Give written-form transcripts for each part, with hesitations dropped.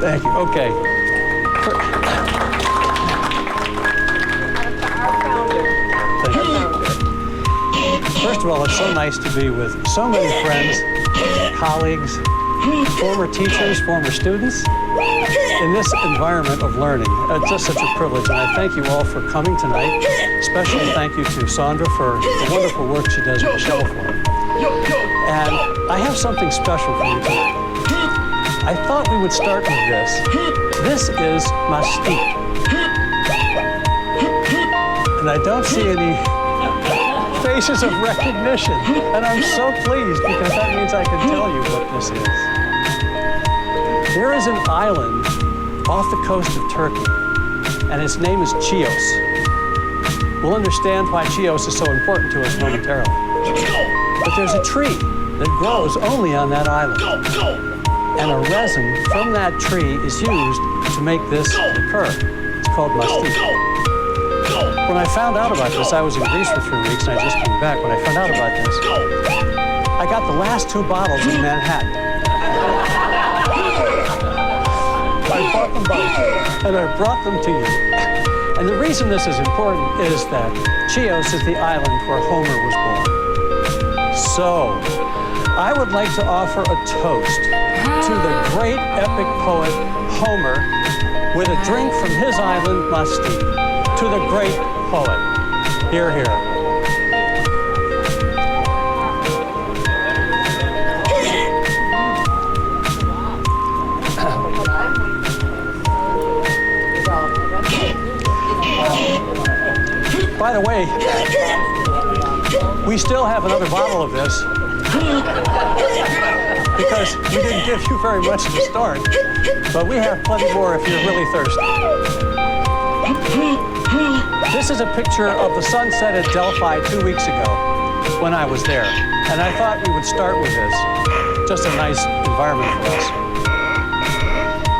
Thank you. Okay. First of all, it's so nice to be with so many friends, colleagues, former teachers, former students, in this environment of learning. It's just such a privilege, and I thank you all for coming tonight. Especially thank you to Sandra for the wonderful work she does with the Shell Forum. And I have something special for you tonight. I thought we would start with this. This is mastique. And I don't see any faces of recognition. And I'm so pleased because that means I can tell you what this is. There is an island off the coast of Turkey, and its name is Chios. We'll understand why Chios is so important to us momentarily. But there's a tree that grows only on that island. And a resin from that tree is used to make this liqueur. It's called mastique. When I found out about this, I was in Greece for 3 weeks, and I just came back. When I found out about this, I got the last 2 bottles in Manhattan. I bought them both, and I brought them to you. And the reason this is important is that Chios is the island where Homer was born. So, I would like to offer a toast to the great epic poet Homer with a drink from his island, mastique, to the great poet. Hear, hear. By the way, we still have another bottle of this because we didn't give you very much to start, but we have plenty more if you're really thirsty. This is a picture of the sunset at Delphi 2 weeks ago when I was there, and I thought we would start with this. Just a nice environment for us.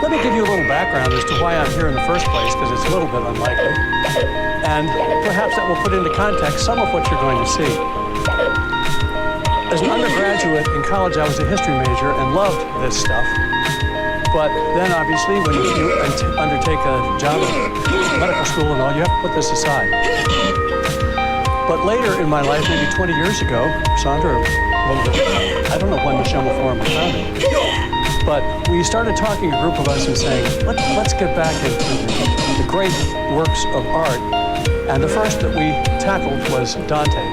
Let me give you a little background as to why I'm here in the first place, because it's a little bit unlikely. And perhaps that will put into context some of what you're going to see. As an undergraduate in college, I was a history major and loved this stuff. But then obviously when you undertake a job at medical school and all, you have to put this aside. But later in my life, maybe 20 years ago, Sandra, I don't know when the Schemmel Forum was founded, but we started talking, a group of us, and saying, let's get back into the great works of art. And the first that we tackled was Dante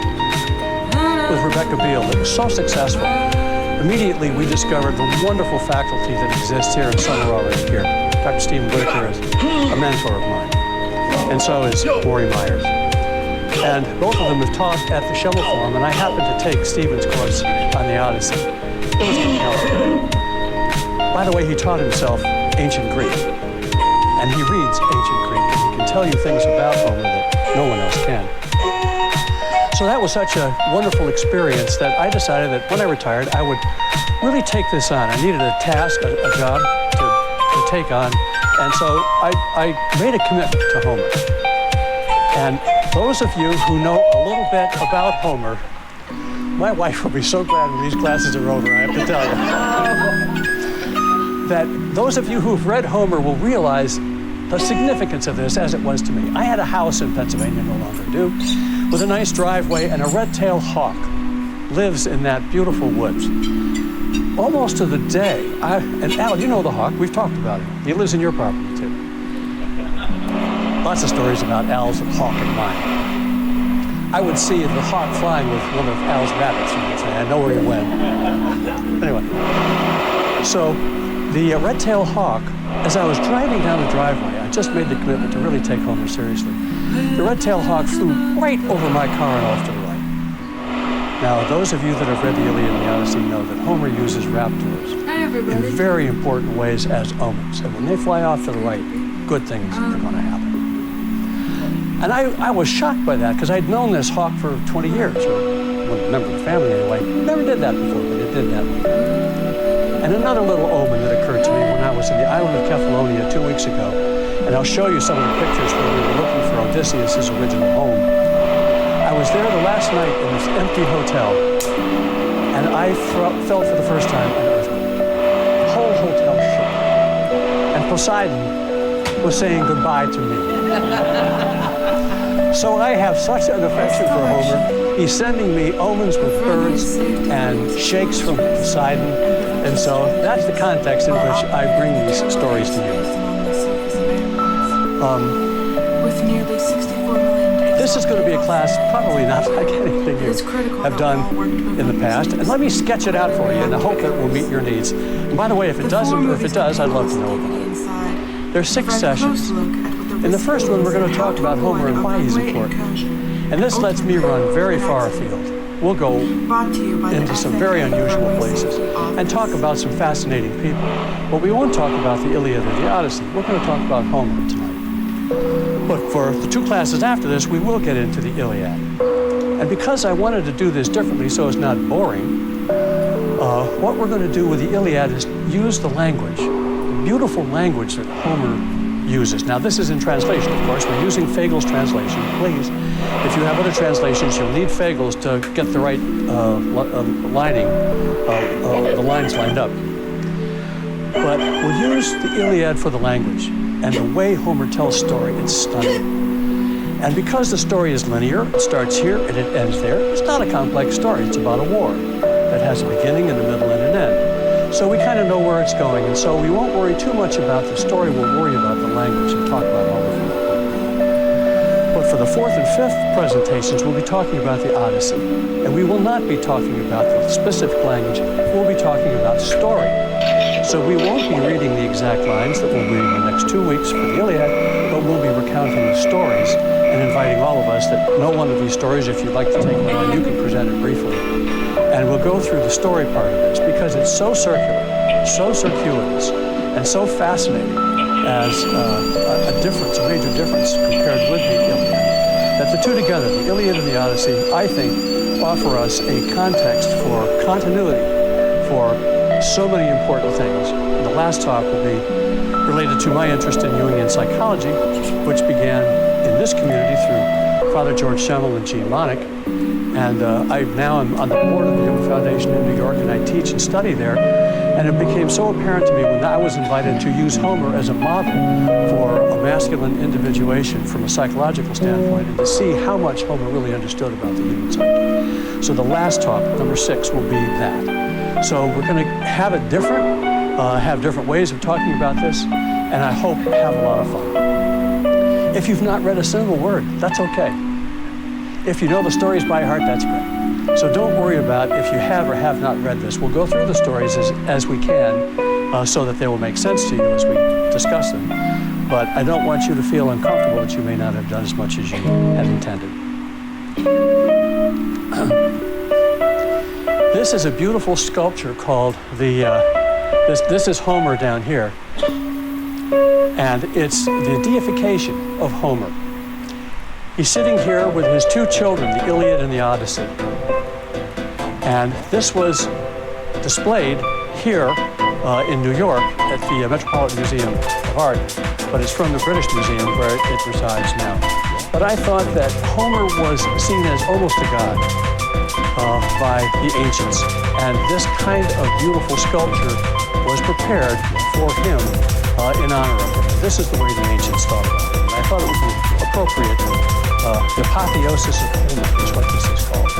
with Rebecca Beale. It was so successful. Immediately, we discovered the wonderful faculty that exists here, and some are already here. Dr. Stephen Whitaker is a mentor of mine, and so is Maury Myers. And both of them have taught at the Schemmel Forum, and I happened to take Stephen's course on the Odyssey. It was compelling. By the way, he taught himself ancient Greek, and he reads ancient Greek, and he can tell you things about Homer that no one else can. So that was such a wonderful experience that I decided that when I retired, I would really take this on. I needed a task, a job to take on, and so I made a commitment to Homer. And those of you who know a little bit about Homer, my wife will be so glad when these classes are over, I have to tell you. That those of you who've read Homer will realize the significance of this as it was to me. I had a house in Pennsylvania, no longer do, with a nice driveway, and a red-tailed hawk lives in that beautiful woods. Almost to the day, and Al, you know the hawk, we've talked about him. He lives in your property too. Lots of stories about Al's hawk and mine. I would see the hawk flying with one of Al's rabbits, you would say. I know where he went. Anyway, so the red-tailed hawk, as I was driving down the driveway, I just made the commitment to really take Homer seriously. The red-tailed hawk flew right over my car and off to the right. Now, those of you that have read the Iliad and the Odyssey know that Homer uses raptors in very important ways as omens. And when they fly off to the right, good things are going to happen. And I was shocked by that, because I'd known this hawk for 20 years, or one member of the family anyway. Never did that before, but it did that later. And another little omen that occurred to me when I was in the island of Kefalonia 2 weeks ago And I'll show you some of the pictures where we were looking for Odysseus' original home. I was there the last night in this empty hotel, and I felt for the first time an earthquake. The whole hotel shook. And Poseidon was saying goodbye to me. So I have such an affection for Homer. He's sending me omens with birds and shakes from Poseidon. And so that's the context in which I bring these stories to you. With nearly 64 million days. This is going to be a class probably not like anything you have done in the past. And let me sketch it out for you, and I hope that it will meet your needs. And by the way, if it does, I'd love to know about it. There's 6 sessions. In the first one, we're going to talk about Homer and why he's important. And this lets me run very far afield. We'll go into some very unusual places and talk about some fascinating people. But we won't talk about the Iliad or the Odyssey. We're going to talk about Homer tonight. But for the 2 classes after this, we will get into the Iliad. And because I wanted to do this differently so it's not boring, what we're going to do with the Iliad is use the language, the beautiful language that Homer uses. Now, this is in translation, of course. We're using Fagel's translation. Please, if you have other translations, you'll need Fagel's to get the right lining, the lines lined up. But we'll use the Iliad for the language. And the way Homer tells story, it's stunning. And because the story is linear, it starts here and it ends there, it's not a complex story. It's about a war that has a beginning and a middle and an end. So we kind of know where it's going, and so we won't worry too much about the story. We'll worry about the language and talk about Homer. But for the 4th and 5th presentations, we'll be talking about the Odyssey. And we will not be talking about the specific language. We'll be talking about story. So we won't be reading the exact lines that we'll read in the next 2 weeks for the Iliad, but we'll be recounting the stories and inviting all of us that know one of these stories. If you'd like to take one on, you can present it briefly. And we'll go through the story part of this because it's so circular, so circuitous, and so fascinating as a difference, a major difference compared with the Iliad, that the 2 together, the Iliad and the Odyssey, I think offer us a context for continuity for so many important things. And the last talk will be related to my interest in Jungian psychology, which began in this community through Father George Schemmel and Jean Monnick. And I now am on the board of the Human Foundation in New York, and I teach and study there. And it became so apparent to me when I was invited to use Homer as a model for a masculine individuation from a psychological standpoint, and to see how much Homer really understood about the human psyche. So the last talk, number 6, will be that. So we're going to have it different, have different ways of talking about this, and I hope have a lot of fun. If you've not read a single word, that's okay. If you know the stories by heart, that's great. So don't worry about if you have or have not read this. We'll go through the stories as we can so that they will make sense to you as we discuss them. But I don't want you to feel uncomfortable that you may not have done as much as you had intended. This is a beautiful sculpture called this is Homer down here. And it's the deification of Homer. He's sitting here with his 2 children, the Iliad and the Odyssey. And this was displayed here in New York at the Metropolitan Museum of Art, but it's from the British Museum where it resides now. But I thought that Homer was seen as almost a god by the ancients, and this kind of beautiful sculpture was prepared for him in honor of him. This is the way the ancients thought about it, and I thought it would be appropriate. The apotheosis of Homer is what this is called,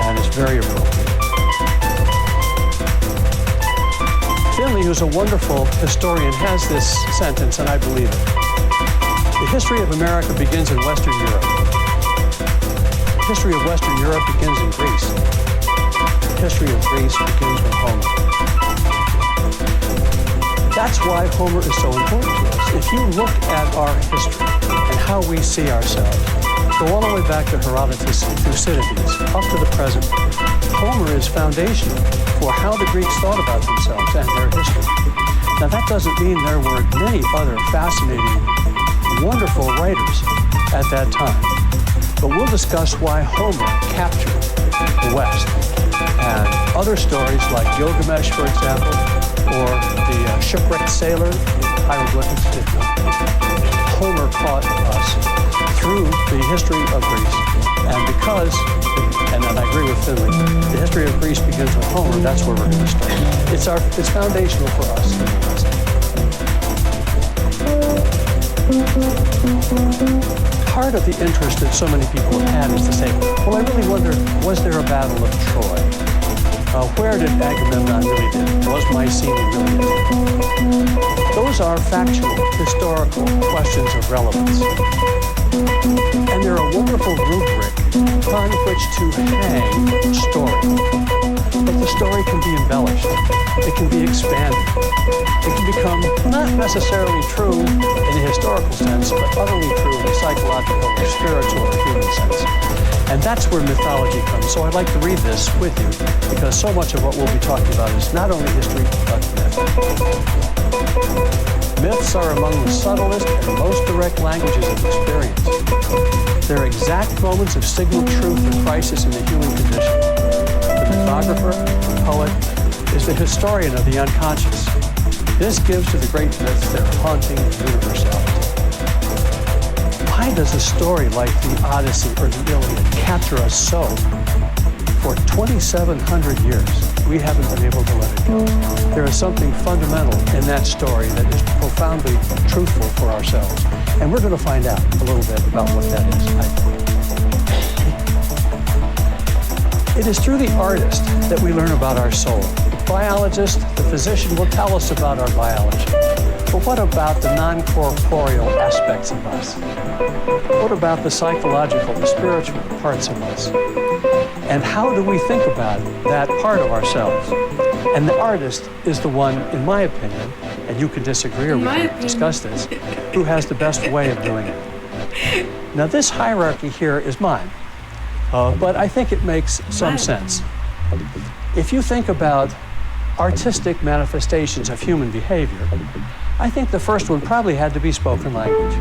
and it's very appropriate. Finley, who's a wonderful historian, has this sentence, and I believe it. The history of America begins in Western Europe. The history of Western Europe begins in Greece. The history of Greece begins with Homer. That's why Homer is so important to us. If you look at our history and how we see ourselves, go all the way back to Herodotus and Thucydides, up to the present, Homer is foundational for how the Greeks thought about themselves and their history. Now, that doesn't mean there weren't many other fascinating, wonderful writers at that time. But we'll discuss why Homer captured the West. And other stories like Gilgamesh, for example, or the shipwrecked sailor, hieroglyphics did not. Homer taught us through the history of Greece, and because, and I agree with Finley, the history of Greece begins with Homer, that's where we're going to start. It's foundational for us in the West. Part of the interest that so many people have had is to say, well, I really wonder, was there a battle of Troy? Where did Agamemnon really live? Was Mycenae really it? Those are factual, historical questions of relevance. And they're a wonderful rubric upon which to hang a story. But the story can be embellished. It can be expanded. It can become not necessarily true in a historical sense, but utterly true in a psychological or spiritual or human sense. And that's where mythology comes. So I'd like to read this with you, because so much of what we'll be talking about is not only history, but myth. Myths are among the subtlest and most direct languages of experience. They're exact moments of signal truth or crisis in the human condition. The mythographer, the poet, is the historian of the unconscious. This gives to the great myths their haunting universality. Why does a story like the Odyssey or the Iliad capture us so? For 2,700 years, we haven't been able to let it go. There is something fundamental in that story that is profoundly truthful for ourselves. And we're going to find out a little bit about what that is, I think. It is through the artist that we learn about our soul. The biologist, the physician will tell us about our biology. But what about the non-corporeal aspects of us? What about the psychological, the spiritual parts of us? And how do we think about that part of ourselves? And the artist is the one, in my opinion, and you can disagree or we can discuss this, who has the best way of doing it. Now, this hierarchy here is mine, but I think it makes some sense. If you think about artistic manifestations of human behavior, I think the first one probably had to be spoken language.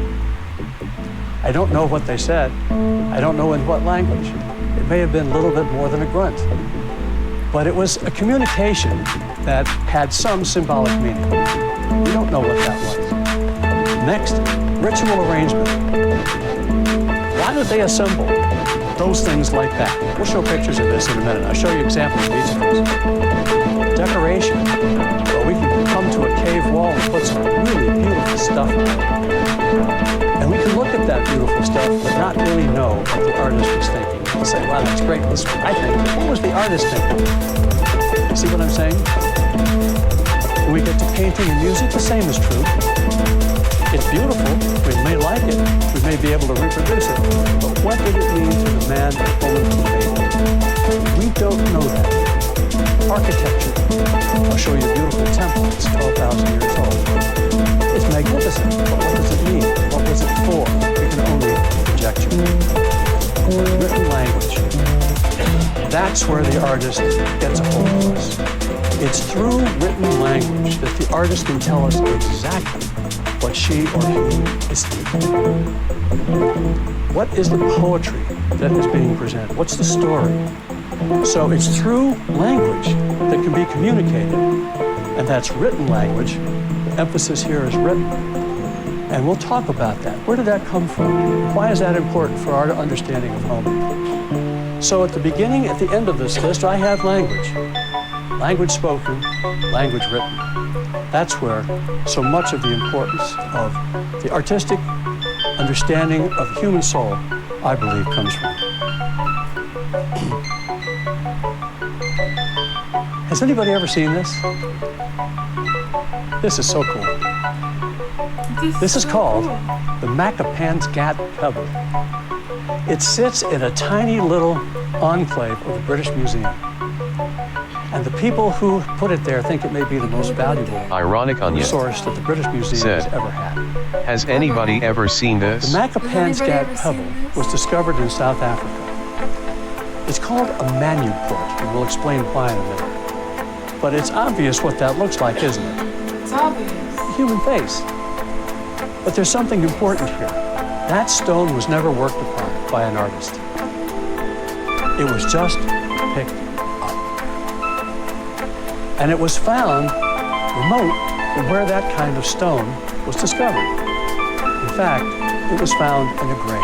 I don't know what they said. I don't know in what language. It may have been a little bit more than a grunt. But it was a communication that had some symbolic meaning. We don't know what that was. Next, ritual arrangement. Why did they assemble those things like that? We'll show pictures of this in a minute. I'll show you examples of each of those. Decoration. Well, we can come to a cave wall and put some really beautiful stuff on it. And we can look at that beautiful stuff, but not really know what the artist was thinking. We'll say, wow, that's great. This, I think, what was the artist thinking? See what I'm saying? When we get to painting and music, the same is true. It's beautiful. We may like it. We may be able to reproduce it. But what did it mean to the man or woman who made it? We don't know that. Architecture. I'll show you a beautiful temple. It's 12,000 years old. It's magnificent, but what does it mean? What was it for? We can only conjecture. Written language. That's where the artist gets a hold of us. It's through written language that the artist can tell us exactly what she or he is thinking. What is the poetry that is being presented? What's the story? So it's through language that can be communicated, and that's written language. The emphasis here is written. And we'll talk about that. Where did that come from? Why is that important for our understanding of Homer? So at the beginning, at the end of this list, I have language. Language spoken, language written. That's where so much of the importance of the artistic understanding of the human soul, I believe, comes from. Has anybody ever seen this? This is so cool. This is called the Macapansgat Pebble. It sits in a tiny little enclave of the British Museum. And the people who put it there think it may be the most valuable resource that the British Museum has ever had. Has anybody ever seen this? The Macapansgat Pebble was discovered in South Africa. It's called a manuport, and we'll explain why in a minute. But it's obvious what that looks like, isn't it? It's obvious. A human face. But there's something important here. That stone was never worked upon by an artist. It was just picked up. And it was found remote from where that kind of stone was discovered. In fact, it was found in a grave.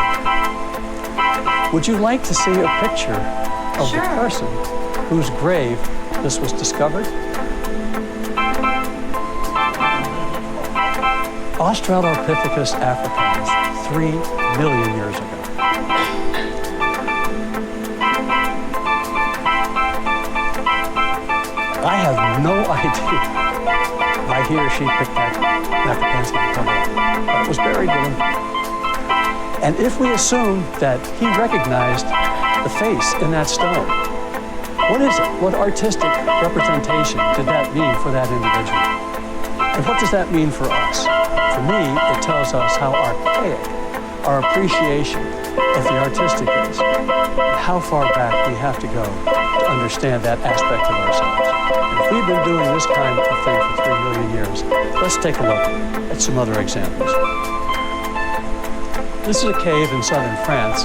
Would you like to see a picture of Sure. the person whose grave this was discovered? Australopithecus africanus, 3 million years ago. I have no idea why he or she picked that Macapensky to cover up, but it was buried with him. And if we assume that he recognized the face in that stone, what is it? What artistic representation did that mean for that individual? And what does that mean for us? For me, it tells us how archaic our appreciation of the artistic is, and how far back we have to go to understand that aspect of ourselves. And if we've been doing this kind of thing for 3 million years, let's take a look at some other examples. This is a cave in southern France,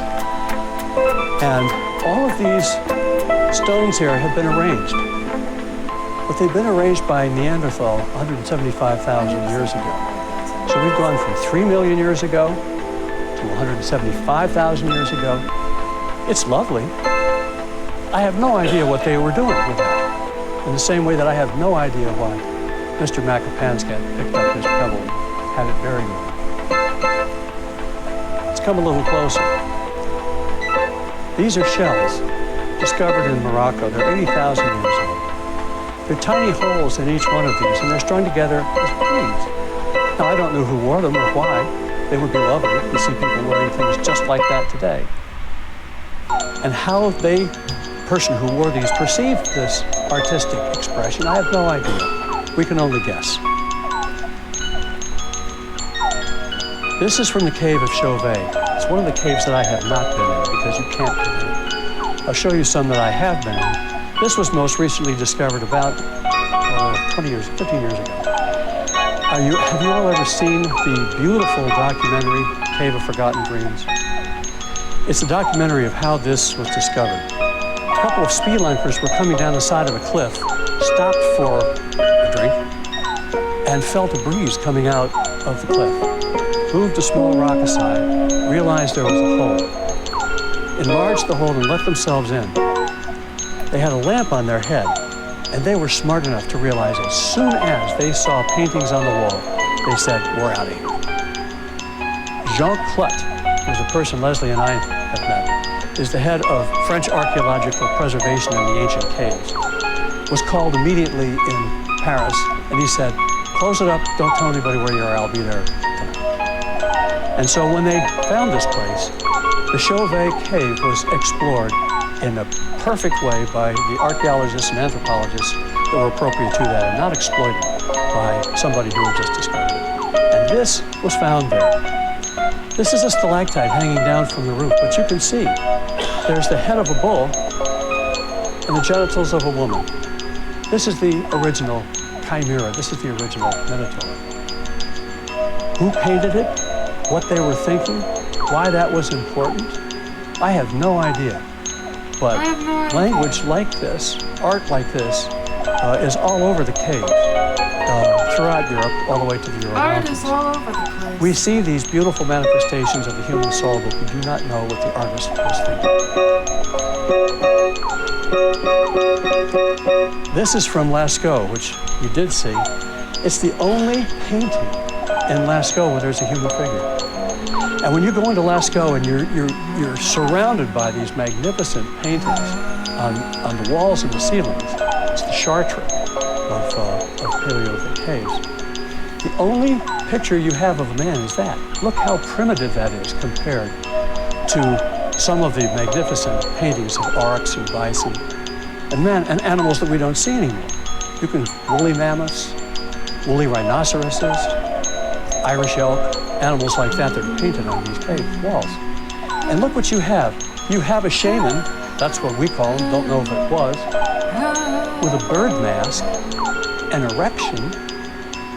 and all of these stones here have been arranged. But they've been arranged by Neanderthal 175,000 years ago. So we've gone from 3 million years ago to 175,000 years ago. It's lovely. I have no idea what they were doing with that. In the same way that I have no idea why Mr. Macapansky picked up his pebble and had it buried with him. Let's come a little closer. These are shells discovered in Morocco. They're 80,000 years old. There are tiny holes in each one of these, and they're strung together as beads. Now, I don't know who wore them or why. They would be lovely to see people wearing things just like that today. And how the person who wore these perceived this artistic expression, I have no idea. We can only guess. This is from the cave of Chauvet. It's one of the caves that I have not been in because you can't get in. I'll show you some that I have been in. This was most recently discovered about 15 years ago. Have you all ever seen the beautiful documentary, Cave of Forgotten Dreams? It's a documentary of how this was discovered. A couple of speedlunkers were coming down the side of a cliff, stopped for a drink, and felt a breeze coming out of the cliff. Moved a small rock aside, realized there was a hole, enlarged the hole and let themselves in. They had a lamp on their head, and they were smart enough to realize as soon as they saw paintings on the wall, they said, "We're out of here." Jean Clut, who's a person Leslie and I have met, is the head of French archaeological preservation in the ancient caves, was called immediately in Paris, and he said, "Close it up, don't tell anybody where you are, I'll be there tonight." And so when they found this place, the Chauvet cave was explored in a perfect way by the archaeologists and anthropologists that were appropriate to that and not exploited by somebody who had just discovered it. And this was found there. This is a stalactite hanging down from the roof, but you can see there's the head of a bull and the genitals of a woman. This is the original chimera. This is the original minotaur. Who painted it? What they were thinking? Why that was important? I have no idea. But language like this, art like this, is all over the caves, throughout Europe, all the way to the Ural Art Mountains. is all over the place. We see these beautiful manifestations of the human soul, but we do not know what the artist was thinking. This is from Lascaux, which you did see. It's the only painting in Lascaux where there's a human figure. And when you go into Lascaux and you're surrounded by these magnificent paintings on the walls and the ceilings, it's the Chartres of Paleolithic caves. The only picture you have of a man is that. Look how primitive that is compared to some of the magnificent paintings of oryx and bison and animals that we don't see anymore. You can woolly mammoths, woolly rhinoceroses, Irish elk, animals like that are painted on these cave walls. And look what you have. You have a shaman, that's what we call him, don't know if it was, with a bird mask, an erection,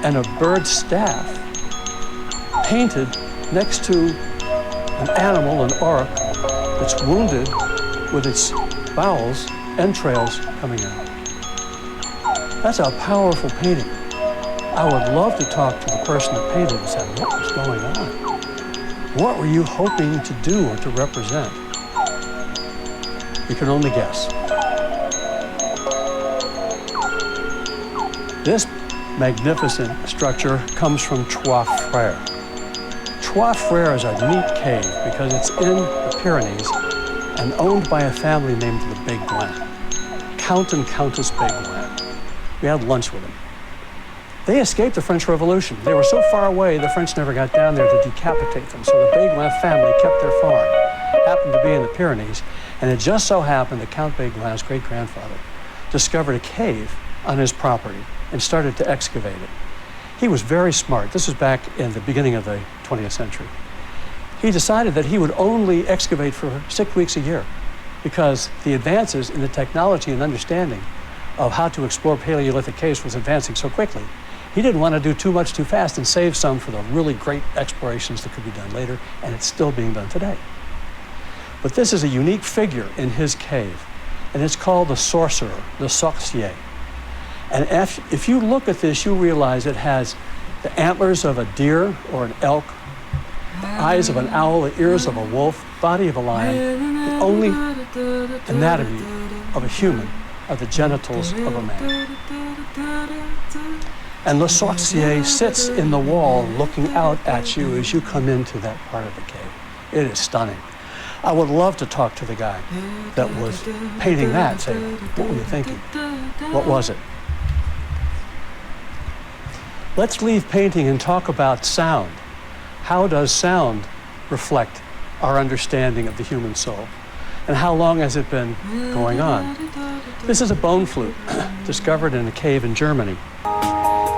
and a bird staff painted next to an animal, an auroch, that's wounded with its bowels, entrails coming out. That's a powerful painting. I would love to talk to the person that painted and said, what was going on? What were you hoping to do or to represent? You can only guess. This magnificent structure comes from Trois Frères. Trois Frères is a neat cave because it's in the Pyrenees and owned by a family named the Béguin, Count and Countess Béguin. We had lunch with them. They escaped the French Revolution. They were so far away, the French never got down there to decapitate them. So the Béguin family kept their farm. Happened to be in the Pyrenees, and it just so happened that Count Béguin's great-grandfather discovered a cave on his property and started to excavate it. He was very smart. This was back in the beginning of the 20th century. He decided that he would only excavate for 6 weeks a year because the advances in the technology and understanding of how to explore Paleolithic caves was advancing so quickly. He didn't want to do too much too fast and save some for the really great explorations that could be done later, and it's still being done today. But this is a unique figure in his cave, and it's called the sorcerer, the sorcier. And if you look at this, you realize it has the antlers of a deer or an elk, the eyes of an owl, the ears of a wolf, body of a lion. The only anatomy of a human are the genitals of a man. And Le Sorcier sits in the wall looking out at you as you come into that part of the cave. It is stunning. I would love to talk to the guy that was painting that, say, what were you thinking? What was it? Let's leave painting and talk about sound. How does sound reflect our understanding of the human soul? And how long has it been going on? This is a bone flute discovered in a cave in Germany.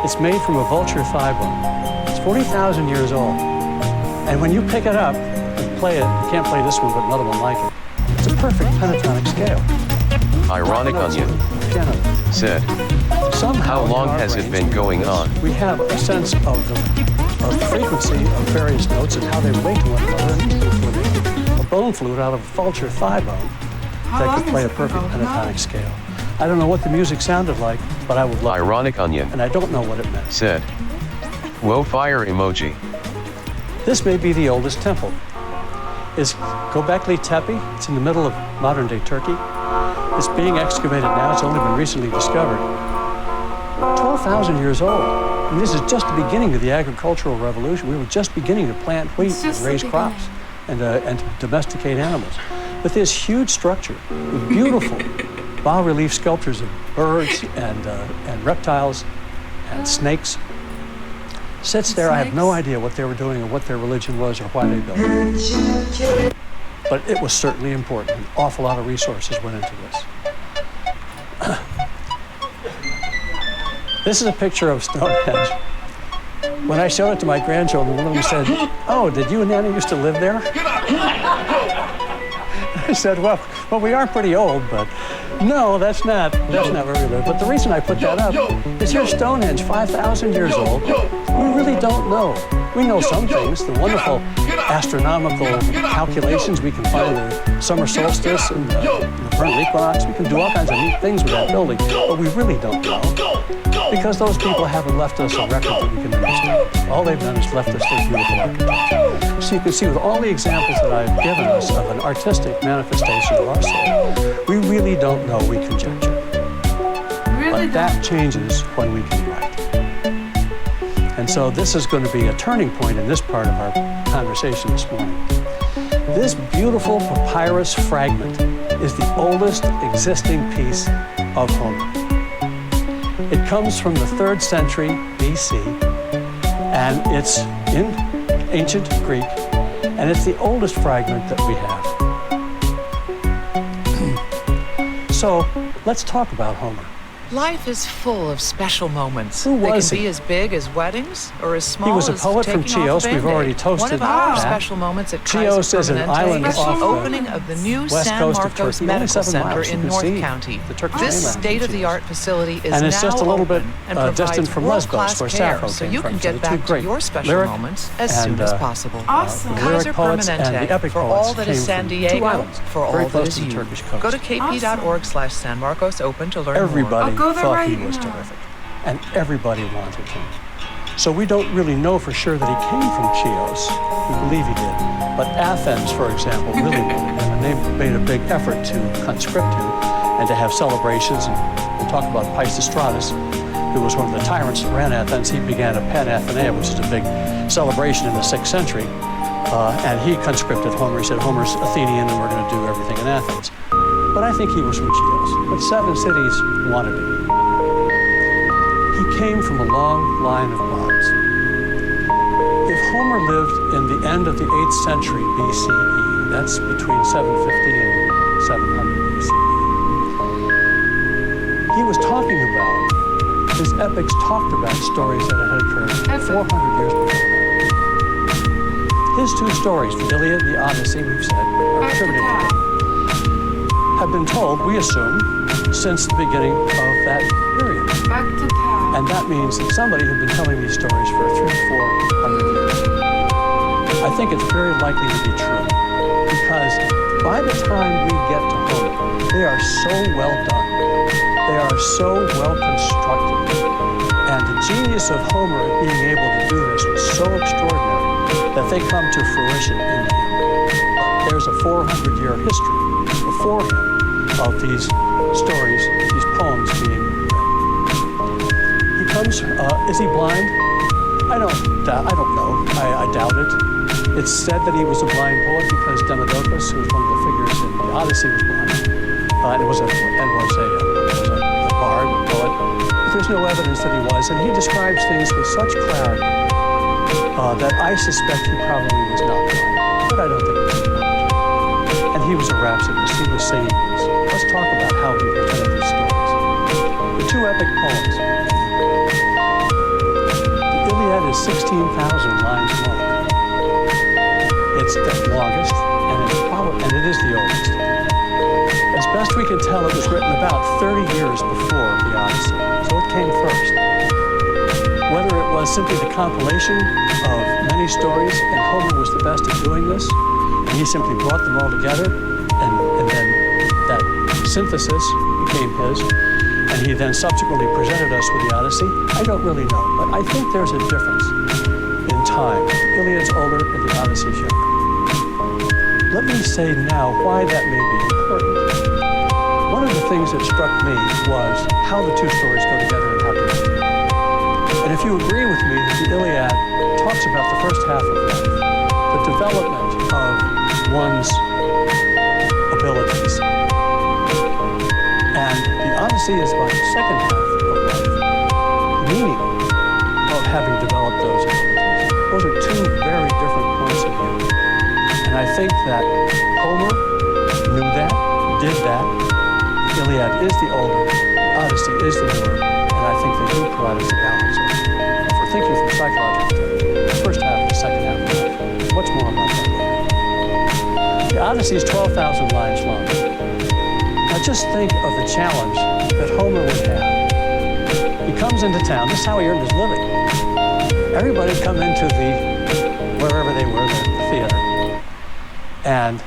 It's made from a vulture thigh bone. It's 40,000 years old. And when you pick it up and play it, you can't play this one, but another one like it. It's a perfect pentatonic scale. Ironic Onion said, Somehow how long in our has it brains, been going on? We have a sense of the frequency of various notes and how they relate to one another. And these people are making a bone flute out of vulture thigh bone that could play a perfect pentatonic scale. I don't know what the music sounded like, but I would love it. Ironic Onion And I don't know what it meant. said, whoa, fire emoji. This may be the oldest temple. It's Göbekli Tepe. It's in the middle of modern-day Turkey. It's being excavated now. It's only been recently discovered. 12,000 years old. And this is just the beginning of the agricultural revolution. We were just beginning to plant wheat and raise crops and to domesticate animals. But this huge structure with beautiful bas-relief sculptures of birds and reptiles and snakes sits there. I have no idea what they were doing or what their religion was or why they built it. But it was certainly important. An awful lot of resources went into this. This is a picture of Stonehenge. When I showed it to my grandchildren, one of them said, "Oh, did you and Nana used to live there?" I said, well, we are pretty old, but no, that's not where we live. But the reason I put that up is here's Stonehenge, 5,000 years old. We really don't know. We know some things, the wonderful astronomical calculations. We can find the summer solstice and the vernal equinox. We can do all kinds of neat things with that building, but we really don't know because those people haven't left us a record that we can understand. All they've done is left us their beautiful architecture. So you can see with all the examples that I've given us of an artistic manifestation of our soul, we really don't know, we conjecture. But that changes when we can write. And so this is going to be a turning point in this part of our conversation this morning. This beautiful papyrus fragment is the oldest existing piece of Homer. It comes from the 3rd century BC, and it's in ancient Greek, and it's the oldest fragment that we have. So let's talk about Homer. Life is full of special moments. Who was They can he? be as big as weddings or as small He was a as poet from taking off Chios. a We've already Band-Aid. toasted One of our that. special moments at Chios is an island is the off the opening of the new west San coast of Marcos Turkey, only Medical 7 Center miles. You in can North see County. the Turkish This mainland from state-of-the-art facility is And it's now just a little bit open and distant provides from Lesbos, world-class where care, Sappho so came you from. can So get the two back to great your special lyric moments as and, soon as possible. Awesome. the lyric Kaiser poets and the Permanente, epic for poets all that is came San from Diego, 2 islands, for very all close that is to the you. Turkish coast. Go to kp.org/San Marcos Open to learn more. Everybody I'll go there thought right he was now. terrific, and everybody wanted him. So we don't really know for sure that he came from Chios. We believe he did. But Athens, for example, really wanted him, and they made a big effort to conscript him and to have celebrations. And we'll talk about Pisistratus, who was one of the tyrants that ran Athens. He began a Pan-Athenaeum, which is a big celebration in the 6th century. And he conscripted Homer. He said, Homer's Athenian, and we're going to do everything in Athens. But I think he was from Chios. But 7 cities wanted him. He came from a long line of gods. If Homer lived in the end of the 8th century BCE, that's between 750 and 700 BCE, he was talking about, his epics talked about stories that had occurred 400 years before that. His 2 stories, the Iliad and the Odyssey, we've said, are attributed to him, have been told, we assume, since the beginning of that period. Back to tab. And that means that somebody had been telling these stories for 300 to 400 years. I think it's very likely to be true, because by the time we get to Homer, they are so well done. They are so well constructed. And the genius of Homer at being able to do this was so extraordinary that they come to fruition in him. There's a 400-year history before him of these stories, these poems being read. He comes, is he blind? I don't know. I doubt it. It's said that he was a blind poet because Demodocus, who was one of the figures in the Odyssey, was blind. And was a bard, a poet. But there's no evidence that he was, and he describes things with such clarity that I suspect he probably was not blind. But I don't think it was blind. And he was a rhapsodist. He was singing these. Let's talk about how he presented these stories. The 2 epic poems. The Iliad is 16,000 lines long. It's the longest, and it is the oldest. As best we can tell, it was written about 30 years before the Odyssey, so it came first. Whether it was simply the compilation of many stories, and Homer was the best at doing this, and he simply brought them all together, and then that synthesis became his, and he then subsequently presented us with the Odyssey, I don't really know, but I think there's a difference in time. The Iliad's older and the Odyssey's younger. Let me say now why that may be important. One of the things that struck me was how the 2 stories go together and how different they are. And if you agree with me that the Iliad talks about the first half of life, the development of one's abilities, and the Odyssey is about the second half of life, meaning of having developed those abilities. Those are 2 very different points of view. And I think that Homer knew that, did that. The Iliad is the older, the Odyssey is the newer, and I think they do provide us a balance. If we're thinking from psychological the first half, the second half of life, what's more about that? The Odyssey is 12,000 lines long. Now just think of the challenge that Homer would have. He comes into town, this is how he earned his living. Everybody would come into wherever they were, the theater. And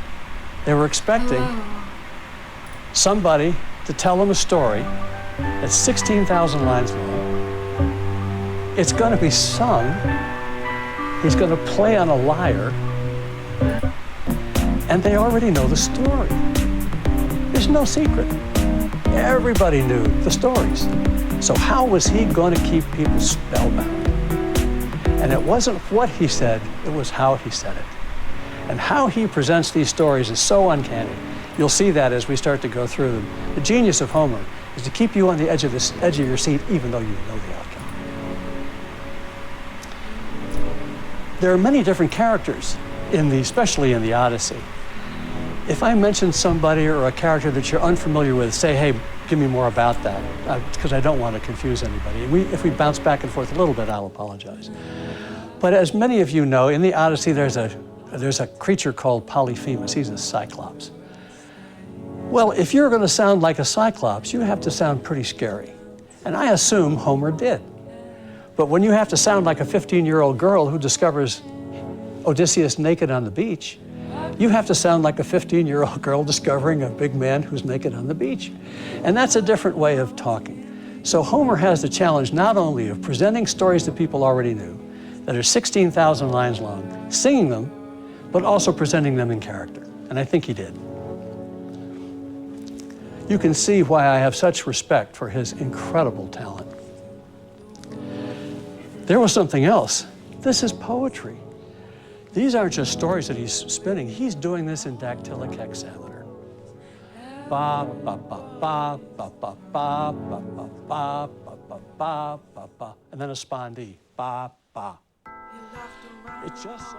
they were expecting somebody to tell them a story that's 16,000 lines long. It's going to be sung. He's going to play on a lyre. And they already know the story. There's no secret. Everybody knew the stories. So how was he going to keep people spellbound? And it wasn't what he said, it was how he said it. And how he presents these stories is so uncanny. You'll see that as we start to go through them. The genius of Homer is to keep you on the edge of your seat, even though you know the outcome. There are many different characters especially in the Odyssey. If I mention somebody or a character that you're unfamiliar with, say, hey, give me more about that, because I don't want to confuse anybody. If we bounce back and forth a little bit, I'll apologize. But as many of you know, in the Odyssey, there's a creature called Polyphemus. He's a cyclops. Well, if you're going to sound like a cyclops, you have to sound pretty scary. And I assume Homer did. But when you have to sound like a 15-year-old girl who discovers Odysseus naked on the beach, you have to sound like a 15-year-old girl discovering a big man who's naked on the beach. And that's a different way of talking. So Homer has the challenge not only of presenting stories that people already knew, that are 16,000 lines long, singing them, but also presenting them in character. And I think he did. You can see why I have such respect for his incredible talent. There was something else. This is poetry. These aren't just stories that he's spinning. He's doing this in dactylic hexameter. Ba, ba, ba, ba, ba, ba, ba, ba, ba, ba, ba, ba, ba, ba, ba, and then a spondee. Ba, ba. It just so